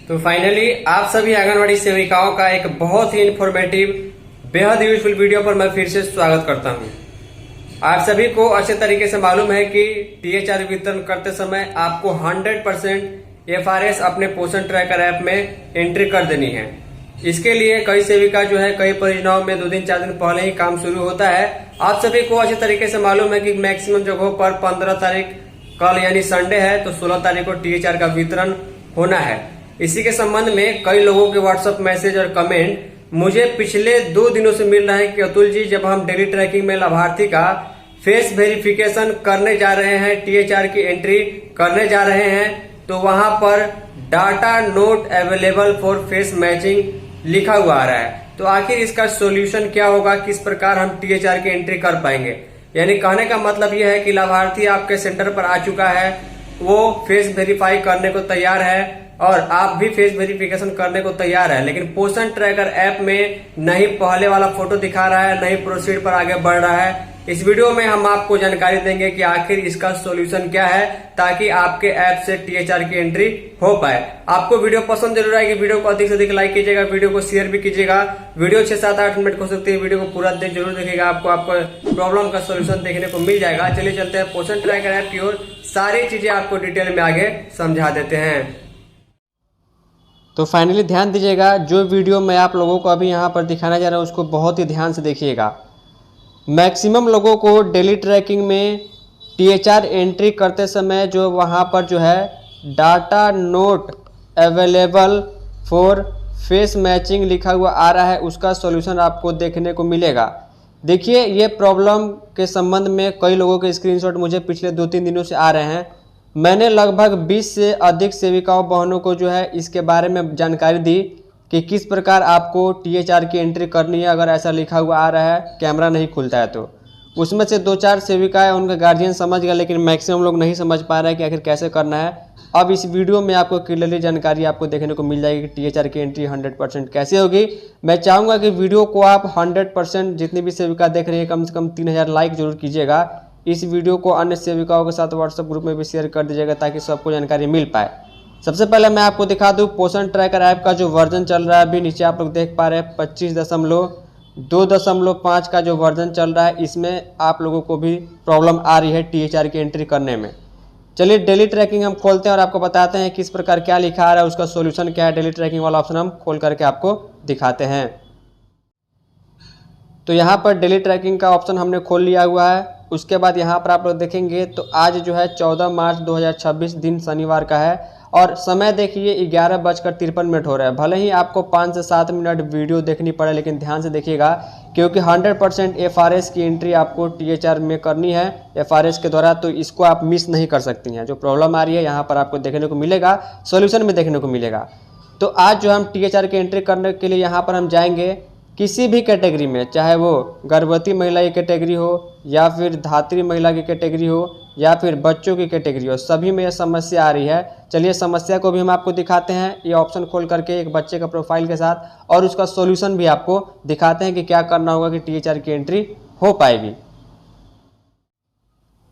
तो फाइनली आप सभी आंगनवाड़ी सेविकाओं का एक बहुत ही इंफॉर्मेटिव बेहद यूजफुल वीडियो पर मैं फिर से स्वागत करता हूं। आप सभी को अच्छे तरीके से मालूम है कि टीएचआर वितरण करते समय आपको 100% एफआरएस अपने पोषण ट्रैकर ऐप में एंट्री कर देनी है। इसके लिए कई सेविका जो है कई परियोजनाओं में 2 दिन 4 दिन पहले ही काम शुरू होता है। आप सभी को अच्छे तरीके से मालूम है कि मैक्सिमम जगहों पर 15 तारीख कल यानी संडे है, तो 16 तारीख को टीएचआर का वितरण होना है। इसी के संबंध में कई लोगों के व्हाट्सएप मैसेज और कमेंट मुझे पिछले 2 दिनों से मिल रहा है कि अतुल जी, जब हम डेली ट्रैकिंग में लाभार्थी का फेस वेरिफिकेशन करने जा रहे हैं, टीएचआर की एंट्री करने जा रहे हैं, तो वहां पर data note available for face matching लिखा हुआ आ रहा है। तो आखिर इसका सोल्यूशन क्या होगा, किस प्रकार हम टीएचआर की एंट्री कर पाएंगे? यानी कहने का मतलब यह है कि लाभार्थी आपके सेंटर पर आ चुका है, वो फेस वेरीफाई करने को तैयार है और आप भी फेस वेरिफिकेशन करने को तैयार है, लेकिन पोषण ट्रैकर ऐप में नहीं पहले वाला फोटो दिखा रहा है, नहीं प्रोसीड पर आगे बढ़ रहा है। इस वीडियो में हम आपको जानकारी देंगे कि आखिर इसका सॉल्यूशन क्या है, ताकि आपके ऐप से टीएचआर की एंट्री हो पाए। आपको वीडियो पसंद जरूर आएगी, वीडियो को अधिक से अधिक लाइक कीजिएगा, वीडियो को शेयर भी कीजिएगा। वीडियो 6, 7, 8 मिनट हो सकती है, वीडियो को पूरा देख जरूर देखिएगा, आपको प्रॉब्लम का सोल्यूशन देखने को मिल जाएगा। चलिए चलते हैं पोषण ट्रैकर ऐप की ओर, सारी चीजें आपको डिटेल में आगे समझा देते हैं। तो फाइनली ध्यान दीजिएगा, जो वीडियो मैं आप लोगों को अभी यहाँ पर दिखाने जा रहा हूँ उसको बहुत ही ध्यान से देखिएगा। मैक्सिमम लोगों को डेली ट्रैकिंग में टीएचआर एंट्री करते समय जो वहाँ पर जो है data note available for face matching लिखा हुआ आ रहा है, उसका सॉल्यूशन आपको देखने को मिलेगा। देखिए, ये प्रॉब्लम के संबंध में कई लोगों के स्क्रीनशॉट मुझे पिछले 2-3 दिनों से आ रहे हैं। मैंने लगभग 20 से अधिक सेविकाओं बहनों को जो है इसके बारे में जानकारी दी कि किस प्रकार आपको टीएचआर की एंट्री करनी है अगर ऐसा लिखा हुआ आ रहा है, कैमरा नहीं खुलता है तो। उसमें से 2-4 सेविकाएं उनका गार्जियन समझ गया, लेकिन मैक्सिमम लोग नहीं समझ पा रहे हैं कि आखिर कैसे करना है। अब इस वीडियो में आपको क्लियरली जानकारी आपको देखने को मिल जाएगी कि टीएचआर की एंट्री 100% कैसे होगी। मैं चाहूँगा कि वीडियो को आप 100% जितनी भी सेविका देख रही है कम से कम 3000 लाइक जरूर कीजिएगा। इस वीडियो को अन्य सेविकाओं के साथ व्हाट्सएप ग्रुप में भी शेयर कर दीजिएगा ताकि सबको जानकारी मिल पाए। सबसे पहले मैं आपको दिखा दूं पोषण ट्रैकर ऐप का जो वर्जन चल रहा है, अभी नीचे आप लोग देख पा रहे हैं 25.2.5 का जो वर्जन चल रहा है, इसमें आप लोगों को भी प्रॉब्लम आ रही है टीएचआर की एंट्री करने में। चलिए डेली ट्रैकिंग हम खोलते हैं और आपको बताते हैं किस प्रकार क्या लिखा आ रहा है, उसका सोल्यूशन क्या है। डेली ट्रैकिंग वाला ऑप्शन हम खोल करके आपको दिखाते हैं। तो यहाँ पर डेली ट्रैकिंग का ऑप्शन हमने खोल लिया हुआ है। उसके बाद यहाँ पर आप लोग देखेंगे तो आज जो है 14 मार्च 2026 दिन शनिवार का है और समय देखिए 11:53 हो रहा है। भले ही आपको 5 से 7 मिनट वीडियो देखनी पड़े, लेकिन ध्यान से देखिएगा क्योंकि 100% एफआरएस की एंट्री आपको टीएचआर में करनी है एफआरएस के द्वारा, तो इसको आप मिस नहीं कर सकती हैं। जो प्रॉब्लम आ रही है यहाँ पर आपको देखने को मिलेगा, सोल्यूशन में देखने को मिलेगा। तो आज जो हम टीएचआर की एंट्री करने के लिए यहाँ पर हम जाएंगे किसी भी कैटेगरी में, चाहे वो गर्भवती महिला की कैटेगरी हो या फिर धात्री महिला की कैटेगरी हो या फिर बच्चों की कैटेगरी हो, सभी में यह समस्या आ रही है। चलिए समस्या को भी हम आपको दिखाते हैं, ये ऑप्शन खोल करके एक बच्चे का प्रोफाइल के साथ, और उसका सॉल्यूशन भी आपको दिखाते हैं कि क्या करना होगा कि टीएचआर की एंट्री हो पाएगी।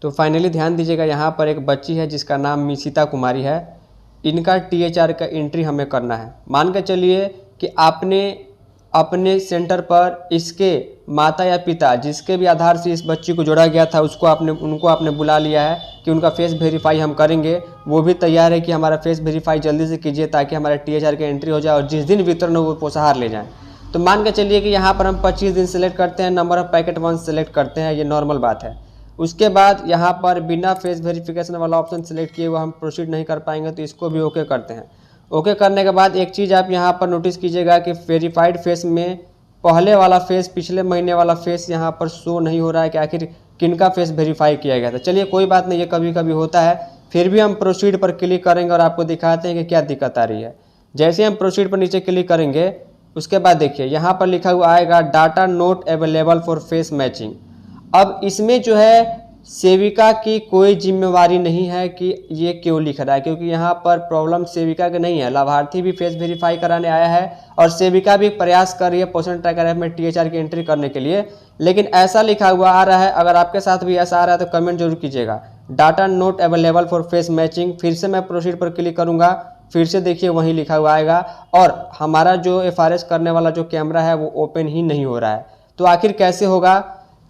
तो फाइनली ध्यान दीजिएगा, यहाँ पर एक बच्ची है जिसका नाम मिशिता कुमारी है। इनका टीएचआर का एंट्री हमें करना है। मान के चलिए कि आपने अपने सेंटर पर इसके माता या पिता जिसके भी आधार से इस बच्ची को जोड़ा गया था उनको आपने बुला लिया है कि उनका फेस वेरीफाई हम करेंगे। वो भी तैयार है कि हमारा फेस वेरीफाई जल्दी से कीजिए ताकि हमारा टीएचआर की एंट्री हो जाए और जिस दिन वितरण हो वो पोषाहार ले जाएं। तो मान के चलिए कि यहाँ पर हम 25 दिन सेलेक्ट करते हैं, नंबर ऑफ पैकेट 1 सेलेक्ट करते हैं, ये नॉर्मल बात है। उसके बाद यहाँ पर बिना फेस वेरिफिकेशन वाला ऑप्शन सेलेक्ट किए हुए हम प्रोसीड नहीं कर पाएंगे, तो इसको भी ओके करते हैं। ओके करने के बाद एक चीज़ आप यहाँ पर नोटिस कीजिएगा कि वेरीफाइड फेस में पहले वाला फेस, पिछले महीने वाला फेस यहाँ पर शो नहीं हो रहा है कि आखिर किनका फेस वेरीफाई किया गया था। चलिए कोई बात नहीं, ये कभी कभी होता है। फिर भी हम प्रोसीड पर क्लिक करेंगे और आपको दिखाते हैं कि क्या दिक्कत आ रही है। जैसे हम प्रोसीड पर नीचे क्लिक करेंगे उसके बाद देखिए यहाँ पर लिखा हुआ आएगा data note available for face matching. अब इसमें जो है सेविका की कोई जिम्मेवारी नहीं है कि ये क्यों लिख रहा है, क्योंकि यहाँ पर प्रॉब्लम सेविका की नहीं है। लाभार्थी भी फेस वेरीफाई कराने आया है और सेविका भी प्रयास कर रही है पोषण ट्रैकर ऐप में टीएचआर की एंट्री करने के लिए, लेकिन ऐसा लिखा हुआ आ रहा है। अगर आपके साथ भी ऐसा आ रहा है तो कमेंट जरूर कीजिएगा। Data note available for face matching. फिर से मैं प्रोसीड पर क्लिक करूँगा, फिर से देखिए वहीं लिखा हुआ आएगा और हमारा जो FRS करने वाला जो कैमरा है वो ओपन ही नहीं हो रहा है। तो आखिर कैसे होगा?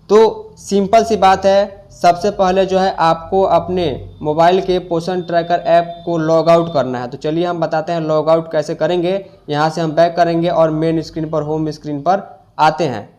तो सिंपल सी बात है, सबसे पहले जो है आपको अपने मोबाइल के पोषण ट्रैकर ऐप को लॉग आउट करना है। तो चलिए हम बताते हैं लॉग आउट कैसे करेंगे। यहाँ से हम बैक करेंगे और मेन स्क्रीन पर, होम स्क्रीन पर आते हैं।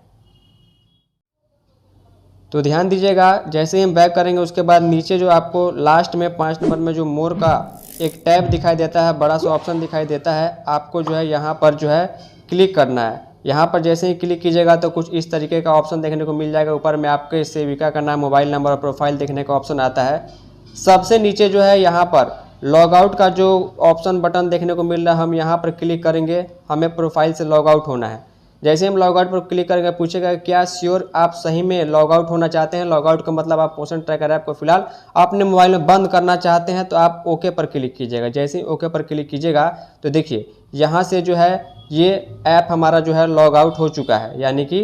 तो ध्यान दीजिएगा, जैसे ही हम बैक करेंगे उसके बाद नीचे जो आपको लास्ट में 5 नंबर में जो मोर का एक टैब दिखाई देता है, बड़ा सा ऑप्शन दिखाई देता है, आपको जो है यहाँ पर जो है क्लिक करना है। यहाँ पर जैसे ही क्लिक कीजिएगा तो कुछ इस तरीके का ऑप्शन देखने को मिल जाएगा। ऊपर में आपके सेविका का नाम, मोबाइल नंबर और प्रोफाइल देखने का ऑप्शन आता है। सबसे नीचे जो है यहाँ पर लॉग आउट का जो ऑप्शन बटन देखने को मिल रहा है, हम यहाँ पर क्लिक करेंगे। हमें प्रोफाइल से लॉग आउट होना है। जैसे हम लॉग आउट पर क्लिक करेंगे पूछेगा क्या श्योर आप सही में लॉग आउट होना चाहते हैं। लॉग आउट का मतलब आप पोषण ट्रैकर ऐप को फिलहाल अपने मोबाइल में बंद करना चाहते हैं, तो आप ओके पर क्लिक कीजिएगा। जैसे ही ओके पर क्लिक कीजिएगा तो देखिए यहाँ से जो है ये ऐप हमारा जो है लॉग आउट हो चुका है, यानी कि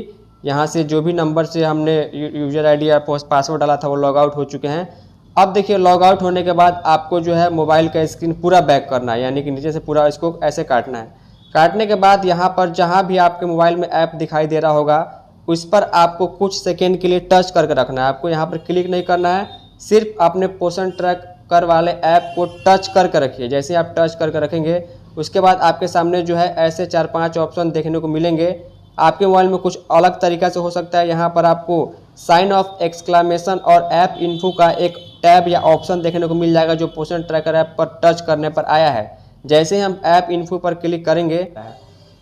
यहाँ से जो भी नंबर से हमने यूजर आईडी या पासवर्ड डाला था वो लॉग आउट हो चुके हैं। अब देखिए लॉग आउट होने के बाद आपको जो है मोबाइल का स्क्रीन पूरा बैक करना है, यानी कि नीचे से पूरा इसको ऐसे काटना है। काटने के बाद यहाँ पर जहाँ भी आपके मोबाइल में ऐप दिखाई दे रहा होगा उस पर आपको कुछ सेकेंड के लिए टच करके रखना है। आपको यहाँ पर क्लिक नहीं करना है, सिर्फ अपने पोषण ट्रैकर वाले ऐप को टच करके रखिए। जैसे आप टच करके रखेंगे उसके बाद आपके सामने जो है ऐसे 4-5 ऑप्शन देखने को मिलेंगे। आपके मोबाइल में कुछ अलग तरीका से हो सकता है। यहाँ पर आपको साइन ऑफ एक्सक्लामेशन और ऐप इन्फो का एक टैब या ऑप्शन देखने को मिल जाएगा जो पोषण ट्रैकर ऐप पर टच करने पर आया है। जैसे ही हम ऐप इन्फो पर क्लिक करेंगे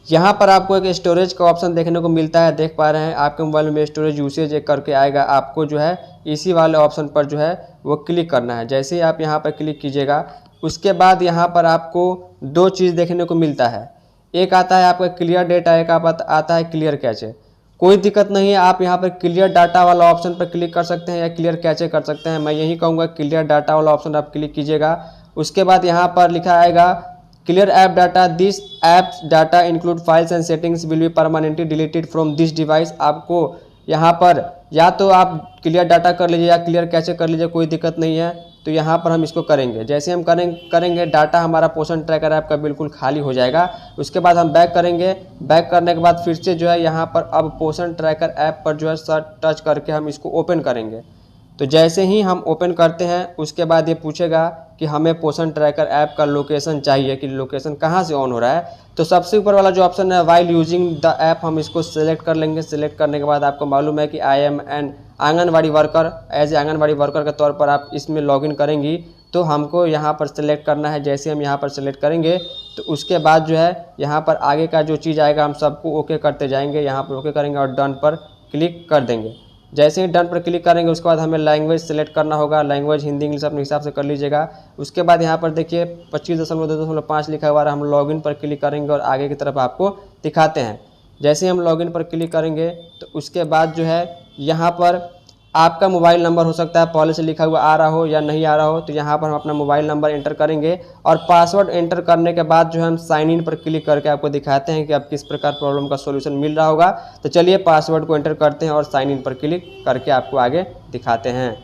यहाँ पर आपको एक स्टोरेज का ऑप्शन देखने को मिलता है। देख पा रहे हैं आपके मोबाइल में स्टोरेज यूसेज एक करके आएगा। आपको जो है इसी वाले ऑप्शन पर जो है वो क्लिक करना है। जैसे ही आप यहाँ पर क्लिक कीजिएगा उसके बाद यहाँ पर आपको 2 चीज़ देखने को मिलता है। एक आता है आपका क्लियर डेटा, एक आता है क्लियर कैचे। कोई दिक्कत नहीं है, आप यहाँ पर क्लियर डाटा वाला ऑप्शन पर क्लिक कर सकते हैं या क्लियर कैचे कर सकते हैं। मैं यही कहूँगा क्लियर डाटा वाला ऑप्शन आप क्लिक कीजिएगा। उसके बाद यहाँ पर लिखा आएगा clear app data, this apps data include files and settings will be permanently deleted from this device. आपको यहाँ पर या तो आप क्लियर डाटा कर लीजिए या क्लियर कैचे कर लीजिए, कोई दिक्कत नहीं है। तो यहाँ पर हम इसको करेंगे। जैसे हम करेंगे डाटा हमारा पोषण ट्रैकर ऐप का बिल्कुल खाली हो जाएगा। उसके बाद हम बैक करेंगे। बैक करने के बाद फिर से जो है यहाँ पर अब पोषण ट्रैकर ऐप पर जो है टच करके हम इसको ओपन करेंगे। तो जैसे ही हम ओपन करते हैं उसके बाद ये पूछेगा कि हमें पोषण ट्रैकर ऐप का लोकेशन चाहिए, कि लोकेशन कहाँ से ऑन हो रहा है। तो सबसे ऊपर वाला जो ऑप्शन है वाइल यूजिंग द ऐप, हम इसको सिलेक्ट कर लेंगे। सिलेक्ट करने के बाद आपको मालूम है कि I am an anganwadi worker, as a anganwadi worker के तौर पर आप इसमें लॉगिन करेंगी। तो हमको यहाँ पर सिलेक्ट करना है। जैसे हम यहाँ पर सिलेक्ट करेंगे तो उसके बाद जो है यहाँ पर आगे का जो चीज़ आएगा हम सबको ओके करते जाएंगे। यहाँ पर ओके करेंगे और डन पर क्लिक कर देंगे। जैसे ही डन पर क्लिक करेंगे उसके बाद हमें लैंग्वेज सेलेक्ट करना होगा। लैंग्वेज हिंदी इंग्लिश अपने हिसाब से कर लीजिएगा। उसके बाद यहाँ पर देखिए 25.2.5 लिखा हुआ है। हम लॉगिन पर क्लिक करेंगे और आगे की तरफ आपको दिखाते हैं। जैसे ही हम लॉगिन पर क्लिक करेंगे तो उसके बाद जो है यहाँ पर आपका मोबाइल नंबर हो सकता है पहले से लिखा हुआ आ रहा हो या नहीं आ रहा हो। तो यहाँ पर हम अपना मोबाइल नंबर एंटर करेंगे और पासवर्ड एंटर करने के बाद जो है हम साइन इन पर क्लिक करके आपको दिखाते हैं कि आप किस प्रकार प्रॉब्लम का सॉल्यूशन मिल रहा होगा। तो चलिए पासवर्ड को एंटर करते हैं और साइन इन पर क्लिक करके आपको आगे दिखाते हैं।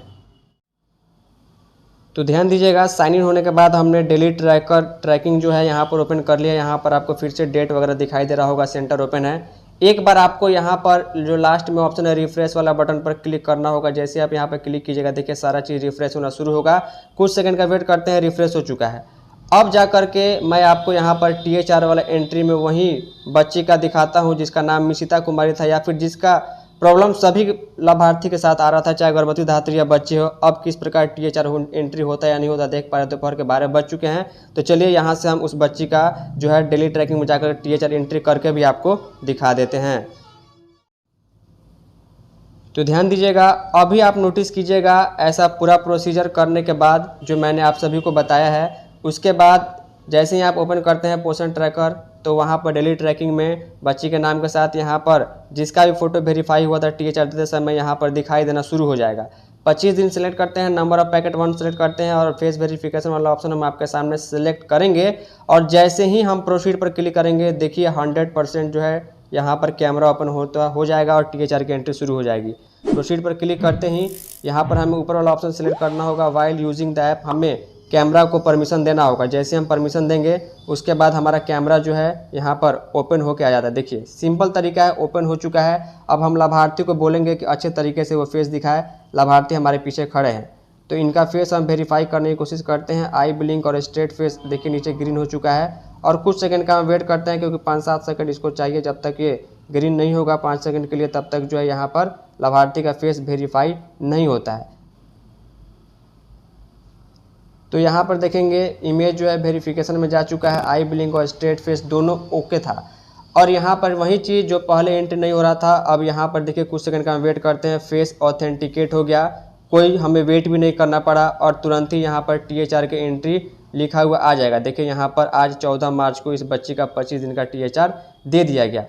तो ध्यान दीजिएगा, साइन इन होने के बाद हमने डेली ट्रैकिंग जो है यहाँ पर ओपन कर लिया। यहाँ पर आपको फिर से डेट वगैरह दिखाई दे रहा होगा, सेंटर ओपन है। एक बार आपको यहाँ पर जो लास्ट में ऑप्शन है रिफ्रेश वाला बटन पर क्लिक करना होगा। जैसे आप यहाँ पर क्लिक कीजिएगा देखिए सारा चीज़ रिफ्रेश होना शुरू होगा। कुछ सेकंड का वेट करते हैं, रिफ्रेश हो चुका है। अब जा करके मैं आपको यहाँ पर THR वाला एंट्री में वही बच्ची का दिखाता हूँ जिसका नाम मिशिता कुमारी था, या फिर जिसका प्रॉब्लम सभी लाभार्थी के साथ आ रहा था, चाहे गर्भवती धात्री या बच्चे हो। अब किस प्रकार THR एंट्री होता है या नहीं होता देख पा रहे, दोपहर के 12 बज चुके हैं। तो चलिए यहाँ से हम उस बच्ची का जो है डेली ट्रैकिंग में जाकर THR एंट्री करके भी आपको दिखा देते हैं। तो ध्यान दीजिएगा, अभी आप नोटिस कीजिएगा ऐसा पूरा प्रोसीजर करने के बाद जो मैंने आप सभी को बताया है, उसके बाद जैसे ही आप ओपन करते हैं पोषण ट्रैकर तो वहाँ पर डेली ट्रैकिंग में बच्ची के नाम के साथ यहाँ पर जिसका भी फोटो वेरीफाई हुआ था THR देते समय यहाँ पर दिखाई देना शुरू हो जाएगा। 25 दिन सेलेक्ट करते हैं, नंबर ऑफ पैकेट 1 सेलेक्ट करते हैं और फेस वेरिफिकेशन वाला ऑप्शन हम आपके सामने सेलेक्ट करेंगे। और जैसे ही हम प्रोसीड पर क्लिक करेंगे देखिए 100% जो है यहाँ पर कैमरा ओपन हो जाएगा और THR की एंट्री शुरू हो जाएगी। प्रोसीड पर क्लिक करते ही यहाँ पर हमें ऊपर वाला ऑप्शन सेलेक्ट करना होगा वाइल यूजिंग द ऐप। हमें कैमरा को परमिशन देना होगा। जैसे हम परमिशन देंगे उसके बाद हमारा कैमरा जो है यहाँ पर ओपन होके आ जाता है। देखिए सिंपल तरीका है, ओपन हो चुका है। अब हम लाभार्थी को बोलेंगे कि अच्छे तरीके से वो फेस दिखाए। लाभार्थी हमारे पीछे खड़े हैं तो इनका फेस हम वेरीफाई करने की कोशिश करते हैं। आई ब्लिंक और स्ट्रेट फेस देखिए नीचे ग्रीन हो चुका है और कुछ सेकंड का हम वेट करते हैं क्योंकि 5-7 सेकंड इसको चाहिए। जब तक ये ग्रीन नहीं होगा 5 सेकंड के लिए तब तक जो है यहाँ पर लाभार्थी का फेस वेरीफाई नहीं होता है। तो यहाँ पर देखेंगे इमेज जो है वेरिफिकेशन में जा चुका है। आई ब्लिंक और स्ट्रेट फेस दोनों ओके था और यहाँ पर वही चीज़ जो पहले एंट्री नहीं हो रहा था, अब यहाँ पर देखिए कुछ सेकंड का हम वेट करते हैं। फेस ऑथेंटिकेट हो गया, कोई हमें वेट भी नहीं करना पड़ा और तुरंत ही यहाँ पर THR के एंट्री लिखा हुआ आ जाएगा। देखिए यहाँ पर आज 14 मार्च को इस बच्चे का 25 दिन का THR दे दिया गया।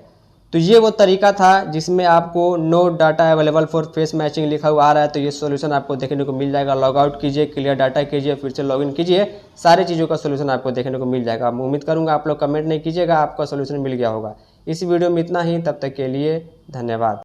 तो ये वो तरीका था जिसमें आपको no data available for face matching लिखा हुआ आ रहा है। तो ये सॉल्यूशन आपको देखने को मिल जाएगा। लॉग आउट कीजिए, क्लियर डाटा कीजिए, फिर से लॉगिन कीजिए, सारी चीज़ों का सॉल्यूशन आपको देखने को मिल जाएगा। मैं उम्मीद करूँगा आप लोग कमेंट नहीं कीजिएगा, आपका सॉल्यूशन मिल गया होगा। इस वीडियो में इतना ही, तब तक के लिए धन्यवाद।